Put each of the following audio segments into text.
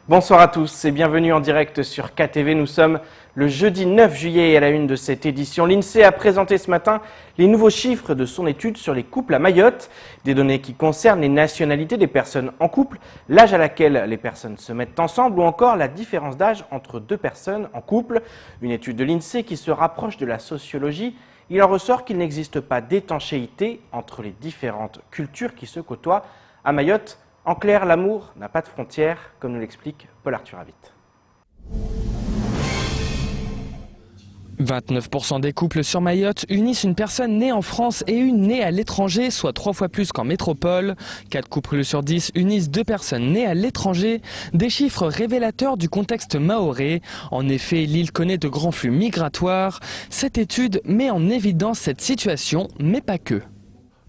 Bonsoir à tous et bienvenue en direct sur KTV. Nous sommes le jeudi 9 juillet et à la une de cette édition. L'INSEE a présenté ce matin les nouveaux chiffres de son étude sur les couples à Mayotte. Des données qui concernent les nationalités des personnes en couple, l'âge à laquelle les personnes se mettent ensemble ou encore la différence d'âge entre deux personnes en couple. Une étude de l'INSEE qui se rapproche de la sociologie. Il en ressort qu'il n'existe pas d'étanchéité entre les différentes cultures qui se côtoient à Mayotte. En clair, l'amour n'a pas de frontières, comme nous l'explique Paul-Arthur Avit. 29% des couples sur Mayotte unissent une personne née en France et une née à l'étranger, soit 3 fois plus qu'en métropole. 4 couples sur 10 unissent 2 personnes nées à l'étranger, des chiffres révélateurs du contexte mahorais. En effet, l'île connaît de grands flux migratoires. Cette étude met en évidence cette situation, mais pas que.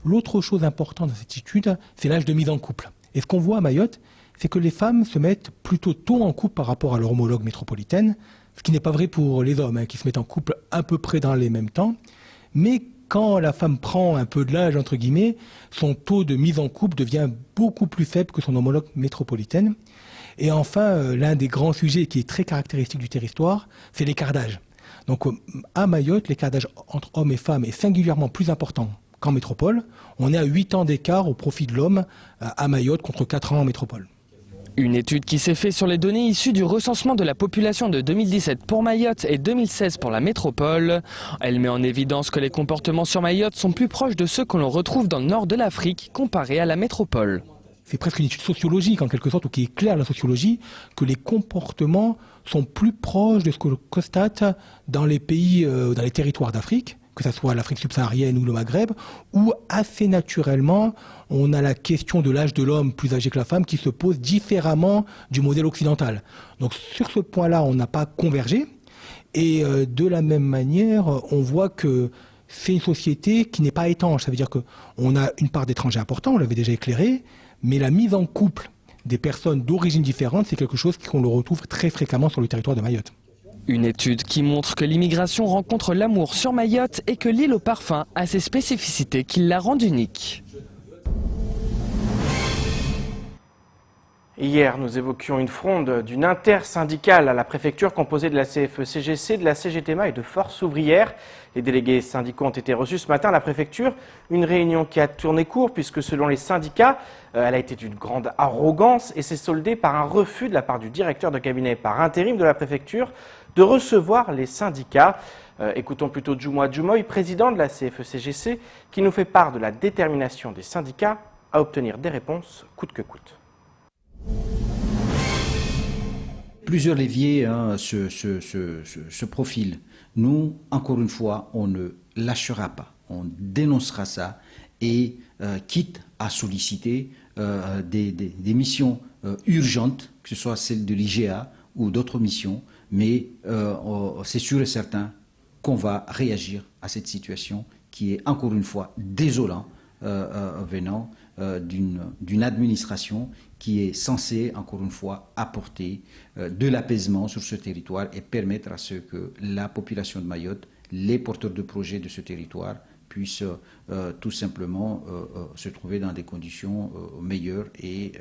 L'autre chose importante dans cette étude, c'est l'âge de mise en couple. Et ce qu'on voit à Mayotte, c'est que les femmes se mettent plutôt tôt en couple par rapport à leur homologue métropolitaine, ce qui n'est pas vrai pour les hommes, qui se mettent en couple à peu près dans les mêmes temps. Mais quand la femme prend un peu de l'âge, entre guillemets, son taux de mise en couple devient beaucoup plus faible que son homologue métropolitaine. Et enfin, l'un des grands sujets qui est très caractéristique du territoire, c'est l'écart d'âge. Donc à Mayotte, l'écart d'âge entre hommes et femmes est singulièrement plus important qu'en métropole. On est à 8 ans d'écart au profit de l'homme à Mayotte contre 4 ans en métropole. Une étude qui s'est faite sur les données issues du recensement de la population de 2017 pour Mayotte et 2016 pour la métropole. Elle met en évidence que les comportements sur Mayotte sont plus proches de ceux que l'on retrouve dans le nord de l'Afrique comparé à la métropole. C'est presque une étude sociologique en quelque sorte, ou qui est claire la sociologie, que les comportements sont plus proches de ce que l'on constate dans les pays, dans les territoires d'Afrique, que ce soit l'Afrique subsaharienne ou le Maghreb, où assez naturellement, on a la question de l'âge de l'homme plus âgé que la femme qui se pose différemment du modèle occidental. Donc sur ce point-là, on n'a pas convergé. Et de la même manière, on voit que c'est une société qui n'est pas étanche. Ça veut dire qu'on a une part d'étrangers importants, on l'avait déjà éclairé, mais la mise en couple des personnes d'origine différente, c'est quelque chose qu'on le retrouve très fréquemment sur le territoire de Mayotte. Une étude qui montre que l'immigration rencontre l'amour sur Mayotte et que l'île au parfum a ses spécificités qui la rendent unique. Hier, nous évoquions une fronde d'une intersyndicale à la préfecture composée de la CFE-CGC, de la CGTMA et de Force ouvrière. Les délégués syndicaux ont été reçus ce matin à la préfecture. Une réunion qui a tourné court puisque selon les syndicats, elle a été d'une grande arrogance et s'est soldée par un refus de la part du directeur de cabinet par intérim de la préfecture de recevoir les syndicats. Écoutons plutôt Djoumoua Djoumoy, président de la CFE-CGC, qui nous fait part de la détermination des syndicats à obtenir des réponses coûte que coûte. Plusieurs leviers se profilent. Nous, encore une fois, on ne lâchera pas. On dénoncera ça et quitte à solliciter des missions urgentes, que ce soit celle de l'IGA ou d'autres missions, mais c'est sûr et certain qu'on va réagir à cette situation qui est encore une fois désolante venant d'une administration qui est censée, encore une fois, apporter de l'apaisement sur ce territoire et permettre à ce que la population de Mayotte, les porteurs de projets de ce territoire, puissent tout simplement se trouver dans des conditions meilleures et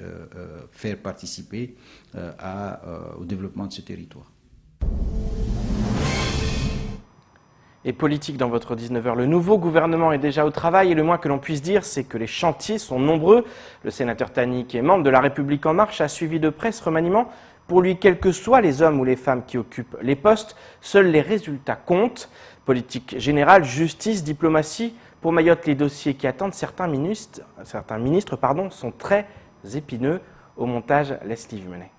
faire participer au développement de ce territoire. Et politique dans votre 19h, le nouveau gouvernement est déjà au travail et le moins que l'on puisse dire, c'est que les chantiers sont nombreux. Le sénateur Tani, qui est membre de La République En Marche, a suivi de près ce remaniement. Pour lui, quels que soient les hommes ou les femmes qui occupent les postes, seuls les résultats comptent. Politique générale, justice, diplomatie. Pour Mayotte, les dossiers qui attendent certains ministres sont très épineux. Au montage, Leslie Vumenet.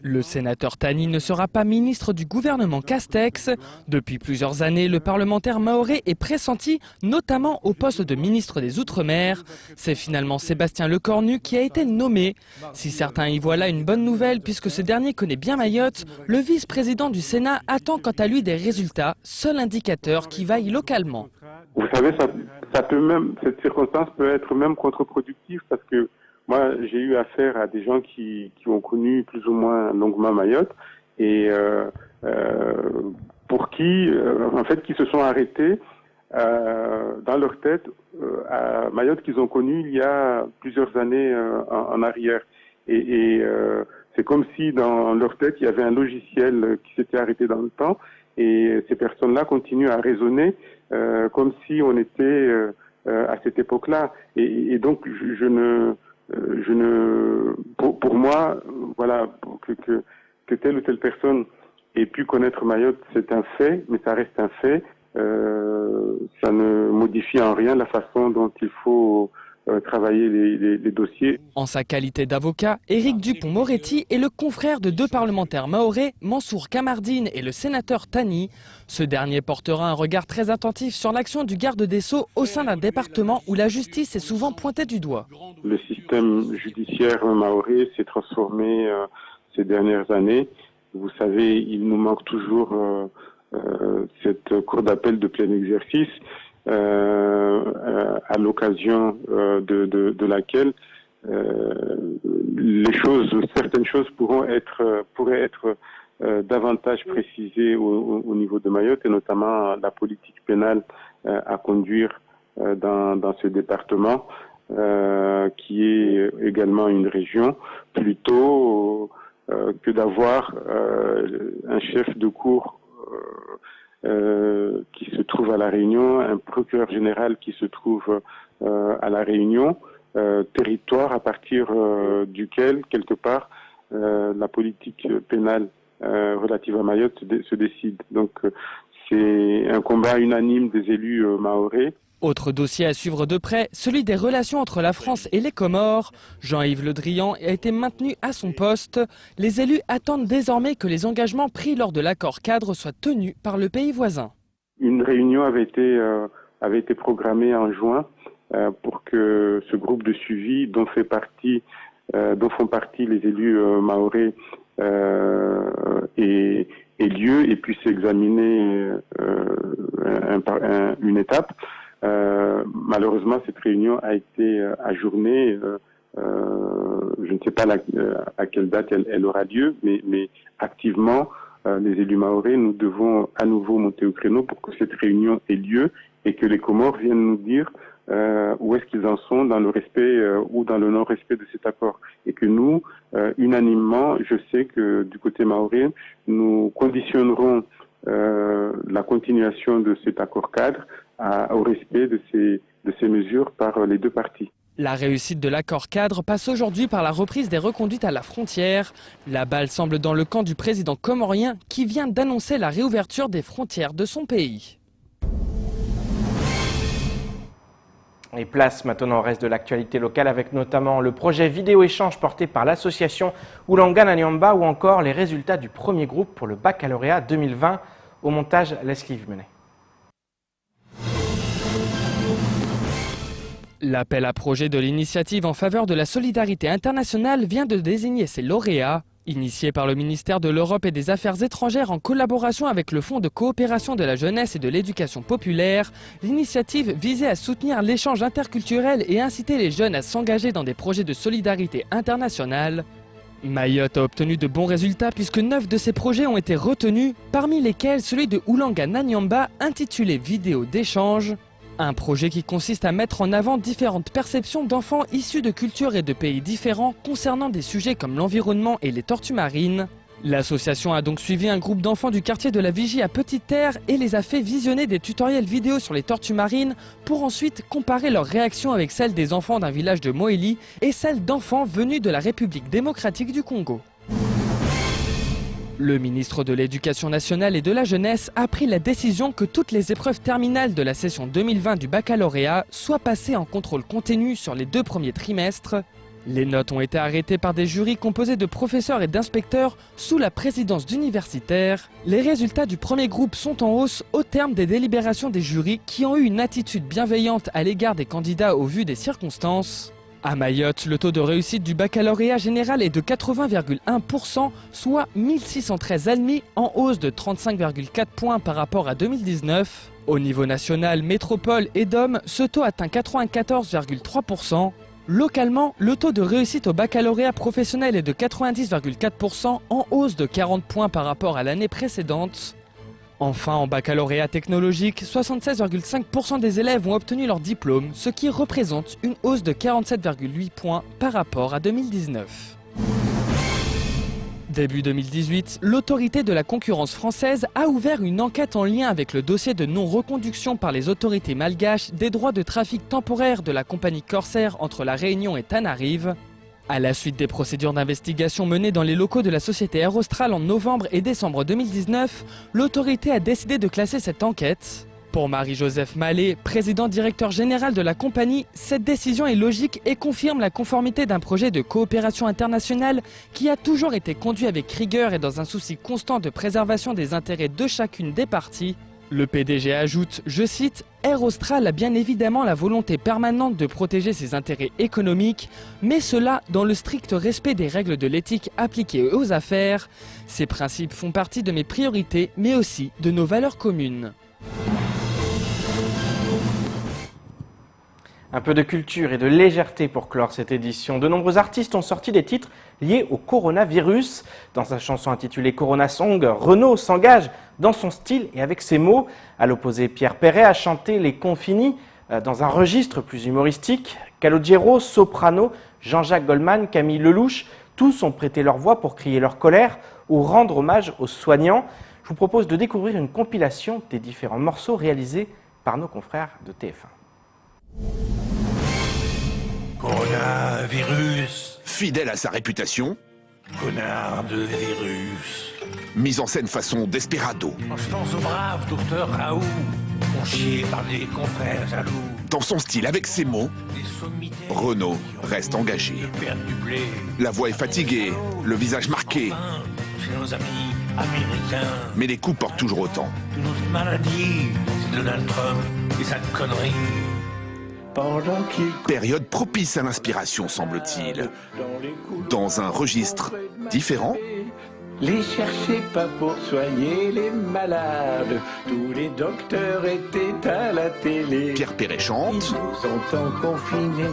Le sénateur Tani ne sera pas ministre du gouvernement Castex. Depuis plusieurs années, le parlementaire mahorais est pressenti, notamment au poste de ministre des Outre-mer. C'est finalement Sébastien Lecornu qui a été nommé. Si certains y voient là une bonne nouvelle, puisque ce dernier connaît bien Mayotte, le vice-président du Sénat attend quant à lui des résultats, seul indicateur qui vaille localement. Vous savez, cette circonstance peut être même contre-productive parce que moi, j'ai eu affaire à des gens qui ont connu plus ou moins longuement Mayotte et pour qui, en fait, qui se sont arrêtés dans leur tête à Mayotte qu'ils ont connu il y a plusieurs années en arrière. C'est comme si dans leur tête, il y avait un logiciel qui s'était arrêté dans le temps et ces personnes-là continuent à raisonner comme si on était à cette époque-là. Et donc, pour moi, voilà, que telle ou telle personne ait pu connaître Mayotte, c'est un fait, mais ça reste un fait. Ça ne modifie en rien la façon dont il faut travailler les dossiers. En sa qualité d'avocat, Éric Dupond-Moretti est le confrère de deux parlementaires mahorais, Mansour Kamardine et le sénateur Tani. Ce dernier portera un regard très attentif sur l'action du garde des Sceaux au sein d'un département où la justice est souvent pointée du doigt. Le système judiciaire mahorais s'est transformé ces dernières années. Vous savez, il nous manque toujours cette cour d'appel de plein exercice. À l'occasion de laquelle certaines choses pourraient être davantage précisées au niveau de Mayotte, et notamment la politique pénale à conduire dans ce département, qui est également une région, plutôt que d'avoir un chef de cour qui se trouve à La Réunion, un procureur général qui se trouve à La Réunion, territoire à partir duquel, quelque part, la politique pénale relative à Mayotte se décide. Donc c'est un combat unanime des élus mahorais. Autre dossier à suivre de près, celui des relations entre la France et les Comores. Jean-Yves Le Drian a été maintenu à son poste. Les élus attendent désormais que les engagements pris lors de l'accord cadre soient tenus par le pays voisin. Une réunion avait été programmée en juin pour que ce groupe de suivi dont font partie les élus mahorais ait lieu et puisse examiner une étape. Malheureusement, cette réunion a été ajournée. Je ne sais pas à quelle date elle aura lieu, mais activement, les élus mahorais, nous devons à nouveau monter au créneau pour que cette réunion ait lieu et que les Comores viennent nous dire où est-ce qu'ils en sont dans le respect ou dans le non-respect de cet accord. Et que nous, unanimement, je sais que du côté mahorais, nous conditionnerons la continuation de cet accord cadre au respect de ces mesures par les deux parties. La réussite de l'accord cadre passe aujourd'hui par la reprise des reconduites à la frontière. La balle semble dans le camp du président comorien qui vient d'annoncer la réouverture des frontières de son pays. Et place maintenant au reste de l'actualité locale avec notamment le projet vidéo-échange porté par l'association Oulanga Nanyamba ou encore les résultats du premier groupe pour le baccalauréat 2020. Au montage, Leslie Vimenet. L'appel à projet de l'initiative en faveur de la solidarité internationale vient de désigner ses lauréats. Initié par le ministère de l'Europe et des Affaires étrangères en collaboration avec le Fonds de coopération de la jeunesse et de l'éducation populaire, l'initiative visait à soutenir l'échange interculturel et inciter les jeunes à s'engager dans des projets de solidarité internationale. Mayotte a obtenu de bons résultats puisque 9 de ces projets ont été retenus, parmi lesquels celui de Oulanga Nanyamba intitulé Vidéo d'échange. Un projet qui consiste à mettre en avant différentes perceptions d'enfants issus de cultures et de pays différents concernant des sujets comme l'environnement et les tortues marines. L'association a donc suivi un groupe d'enfants du quartier de la Vigie à Petite-Terre et les a fait visionner des tutoriels vidéo sur les tortues marines pour ensuite comparer leurs réactions avec celles des enfants d'un village de Moélie et celles d'enfants venus de la République démocratique du Congo. Le ministre de l'Éducation nationale et de la jeunesse a pris la décision que toutes les épreuves terminales de la session 2020 du baccalauréat soient passées en contrôle continu sur les 2 premiers trimestres. Les notes ont été arrêtées par des jurys composés de professeurs et d'inspecteurs sous la présidence d'universitaires. Les résultats du premier groupe sont en hausse au terme des délibérations des jurys qui ont eu une attitude bienveillante à l'égard des candidats au vu des circonstances. À Mayotte, le taux de réussite du baccalauréat général est de 80,1%, soit 1613 admis, en hausse de 35,4 points par rapport à 2019. Au niveau national, métropole et DOM, ce taux atteint 94,3%. Localement, le taux de réussite au baccalauréat professionnel est de 90,4%, en hausse de 40 points par rapport à l'année précédente. Enfin, en baccalauréat technologique, 76,5% des élèves ont obtenu leur diplôme, ce qui représente une hausse de 47,8 points par rapport à 2019. Début 2018, l'autorité de la concurrence française a ouvert une enquête en lien avec le dossier de non-reconduction par les autorités malgaches des droits de trafic temporaire de la compagnie Corsair entre La Réunion et Tanarive. À la suite des procédures d'investigation menées dans les locaux de la société Air Austral en novembre et décembre 2019, l'autorité a décidé de classer cette enquête. Pour Marie-Joseph Mallet, président directeur général de la compagnie, cette décision est logique et confirme la conformité d'un projet de coopération internationale qui a toujours été conduit avec rigueur et dans un souci constant de préservation des intérêts de chacune des parties. Le PDG ajoute, je cite, « Air Austral a bien évidemment la volonté permanente de protéger ses intérêts économiques, mais cela dans le strict respect des règles de l'éthique appliquées aux affaires. Ces principes font partie de mes priorités, mais aussi de nos valeurs communes. » Un peu de culture et de légèreté pour clore cette édition. De nombreux artistes ont sorti des titres liés au coronavirus. Dans sa chanson intitulée Corona Song, Renaud s'engage dans son style et avec ses mots. À l'opposé, Pierre Perret a chanté Les Confinis dans un registre plus humoristique. Calogero, Soprano, Jean-Jacques Goldman, Camille Lelouch, tous ont prêté leur voix pour crier leur colère ou rendre hommage aux soignants. Je vous propose de découvrir une compilation des différents morceaux réalisés par nos confrères de TF1. Coronavirus, Fidèle à sa réputation, connard de virus. mise en scène façon Desperado. En jetant au brave docteur Raoult, on chié par les confrères jaloux. Dans son style avec ses mots, Les sommités Renaud qui ont reste engagé. de perdre du blé. La voix est fatiguée, le visage marqué, Enfin, chez nos amis américains, mais les coups portent toujours autant. toute notre maladie, c'est Donald Trump et sa connerie. Pendant qu'il Période propice à l'inspiration, semble-t-il. Dans un registre différent, les cherchait pas pour soigner les malades, tous les docteurs étaient à la télé. Pierre Perret Ils chante, nous ont tant confinés,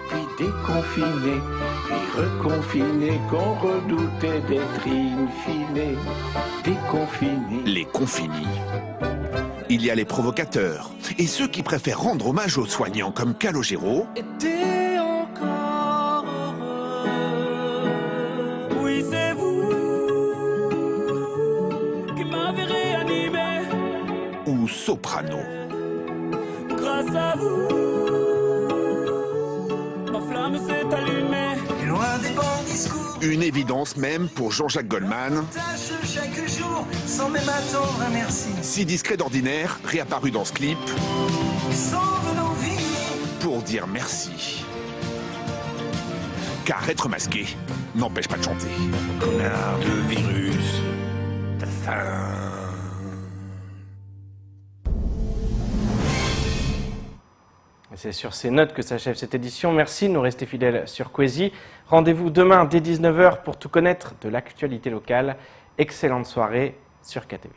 puis déconfinés, puis reconfinés, qu'on redoutait d'être in fine déconfinés. les confinis. Il y a les provocateurs et ceux qui préfèrent rendre hommage aux soignants comme Calogero T'es encore heureux. Oui, c'est vous qui m'avez réanimé. ou Soprano. Grâce à vous, ma flamme s'est allumée. Et loin des bons discours, Une évidence même pour Jean-Jacques Goldman, tâche chaque jour, sans même attendre un merci. si discret d'ordinaire, réapparu dans ce clip Sauve nos vies. pour dire merci. Car être masqué n'empêche pas de chanter. Connard de virus, t'as faim. C'est sur ces notes que s'achève cette édition. Merci de nous rester fidèles sur Kwezi. Rendez-vous demain dès 19h pour tout connaître de l'actualité locale. Excellente soirée sur KTV.